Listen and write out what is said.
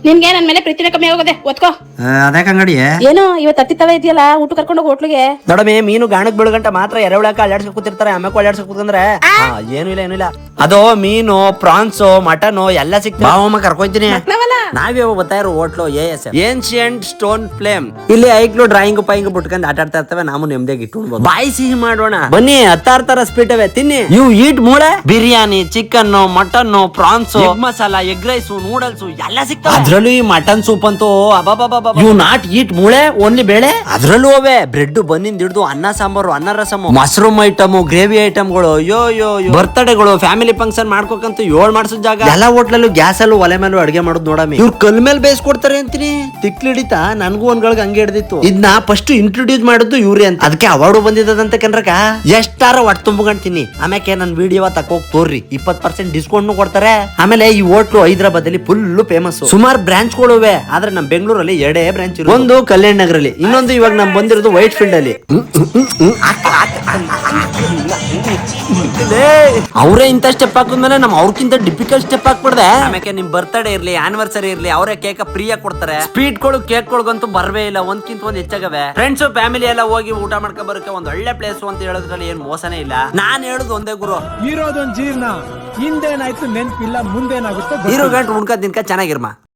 ನಿನ್ಗೆ ನನ್ ಮೇಲೆ ಪ್ರೀತಿನ ಕಮ್ಮಿ ಆಗೋದೆ ಓದ್ಕೋ. ಅದ್ಯಾಕ ಅಂಗಡಿ ಏನು ಇವತ್ತು ಅತ್ತಿತ್ತವ ಇದೆಯಲ್ಲ ಊಟ ಕರ್ಕೊಂಡು ಹೋಗಿ ಹೋಟ್ಲಿಗೆ. ನೋಡಮೆ ಮೀನು ಗಾಣಕ್ ಬೀಳ್ಗಂಟ ಮಾತ್ರ ಎರೆಹುಳಕ ಅಲ್ಲಾಡ್ಸ್ಕೊಂಡ್ ಕೂತಿರ್ತಾರೆ, ಆಮೇಲೆ ಅಲ್ಲಾಡ್ಸ್ಕೊಂಡ್ ಕೂತ್ಕೊಂಡ್ರೆ ಏನು ಇಲ್ಲ. ಅದು ಮೀನು ಪ್ರಾನ್ಸ್ ಮಟನ್ ಎಲ್ಲ ಸಿಗ್ತದೆ. ಬಾವಮ್ಮ ಕರ್ಕೊಂತೀನಿ. ನಾವೇ ಬರ್ತಾ ಇರೋ ಹೋಟ್ಲು ಏನ್ಶಿಯಂಟ್ ಸ್ಟೋನ್ ಫ್ಲೇಮ್. ಇಲ್ಲಿ ಐಕ್ಲು ಡ್ರಾಯಿಂಗ್ ಪಾಯಿಂಗ್ ಬಿಟ್ಕೊಂಡ್ ಆಟ ಆಡ್ತಾ ಇರ್ತವೆ. ನಾವು ನೆಮ್ಮದಿಯಾಗಿ ಇಟ್ಕೊಂಡು ಬಾಯಿ ಸಿಹಿ ಮಾಡೋಣ ಬನ್ನಿ. 16 ತರ ಸ್ವೀಟ್ ಅವೆ ತಿನ್ನಿ. ಇವು ಈಟ್ ಮೂಳೆ biryani, chicken, mutton, prawns, masala, egg rice, noodles ಎಲ್ಲ ಸಿಗ್ತವೆ. ಅದ್ರಲ್ಲೂ ಈ ಮಟನ್ ಸೂಪ್ ಅಂತೂ ಯು ನಾಟ್ ಈಟ್ ಮೂಳೆ ಓನ್ಲಿ ಬೇಳೆ. ಅದ್ರಲ್ಲೂ ಅವೇ ಬ್ರೆಡ್ ಬನ್ನಿಂದ ಹಿಡಿದು ಅನ್ನ ಸಾಂಬಾರು, ಅನ್ನ ರಸಮ್, ಮಶ್ರೂಮ್ ಐಟಮ್, ಗ್ರೇವಿ ಐಟಮ್ಗಳು, ಯೋ ಬರ್ತ್ಡೇಗಳು, ಫ್ಯಾಮಿಲಿ ಫಂಕ್ಷನ್ ಮಾಡ್ಕೋಕಂತ 7 ಮಾಡ್ಸೋ ಜಾಗ. ಎಲ್ಲ ಹೋಟ್ಲಲ್ಲೂ ಗ್ಯಾಸ್ ಅಲ್ಲೂ ಒಲೆ ಮೇಲೂ ಅಡ್ಗೆ ಮಾಡೋದು ನೋಡಮಿ. ಇವ್ರು ಕಲ್ ಮೇಲೆ ಬೇಯಿಸ್ಕೊಡ್ತಾರೆ ಅಂತೀನಿ. ತಿಕ್ಲಿ ಹಿಡಿತಾ ನನ್ಗೂ ಒಂದ್ಗಳಿಗೆ ಹಂಗೆ ಹಿಡಿದಿತ್ತು. ಇದನ್ನ ಫಸ್ಟ್ ಇಂಟ್ರೊಡ್ಯೂಸ್ ಮಾಡಿದ್ದು ಇವ್ರಿ ಅಂತ. ಅದಕ್ಕೆ ಅವಾರ್ಡು ಬಂದಿದಂತ ಕನ್ರಕ. ಎಷ್ಟಾರ ಒಟ್ಟು ತುಂಬುಗಂತೀನಿ. ಆಮ್ಯಾಕೆ ನನ್ ವಿಡಿಯೋ ತಕೋಗ್ ತೋರ್ರಿ 20% ಡಿಸ್ಕೌಂಟ್ ಕೊಡ್ತಾರೆ. ಆಮೇಲೆ ಈ ಹೋಟ್ಲು ಹೈದರಾಬಾದ್ ಅಲ್ಲಿ ಫುಲ್ ಫೇಮಸ್. ಸುಮಾರು ಬ್ರಾಂಚ್ ಗಳು ಇವೆ. ಆದ್ರೆ ನಮ್ ಬೆಂಗಳೂರಲ್ಲಿ 2 ಬ್ರಾಂಚ್ ಇರೋದು. ಒಂದು ಕಲ್ಯಾಣ್ ನಗರಲ್ಲಿ, ಇನ್ನೊಂದು ಇವಾಗ ನಮ್ ಬಂದಿರೋದು ವೈಟ್ ಫೀಲ್ಡ್ ಅಲ್ಲಿ. ಅವರೇ ಇಂತ ಸ್ಟೆಪ್ ಹಾಕಿದ್ಮೇಲೆ ನಮ್ ಅವ್ರಕ್ಕಿಂತ ಡಿಫಿಕಲ್ಟ್ ಸ್ಟೆಪ್ ಹಾಕ್ಬಿಡ್ದೆ. ಆಮೇಲೆ ನಿಮ್ ಬರ್ತ್ಡೇ ಇರ್ಲಿ, ಆನಿವರ್ಸರಿ ಇರ್ಲಿ, ಅವರೇ ಕೇಕ್ ಫ್ರೀ ಆಗಿ ಕೊಡ್ತಾರೆ. ಸ್ವೀಟ್ ಗಳು ಕೇಕ್ ಗಳಿಗಂತೂ ಬರವೇ ಇಲ್ಲ, ಒಂದ್ಕಿಂತ ಒಂದ್ ಹೆಚ್ಚಾಗವೆ. ಫ್ರೆಂಡ್ಸ್ ಫ್ಯಾಮಿಲಿ ಎಲ್ಲ ಹೋಗಿ ಊಟ ಮಾಡ್ಕೊಂಡ್ ಬರೋಕೆ ಒಂದ್ ಒಳ್ಳೆ ಪ್ಲೇಸ್ ಅಂತ ಹೇಳೋದ್ರಲ್ಲಿ ಏನ್ ಮೋಸನೇ ಇಲ್ಲ. ನಾನ್ ಹೇಳುದು ಒಂದೇ ಗುರು, ಇರೋದೊಂದ್ ಜೀರ್ಣ, ಹಿಂದೇನಾಯ್ತು ನೆನ್ಪಿಲ್ಲ, ಮುಂದೇನಾಗುತ್ತೋ ಇರೋ ಗಂಟು ಉಣ್ಕ ತಿನ್ಕ ಚೆನ್ನಾಗಿರ್ಮ.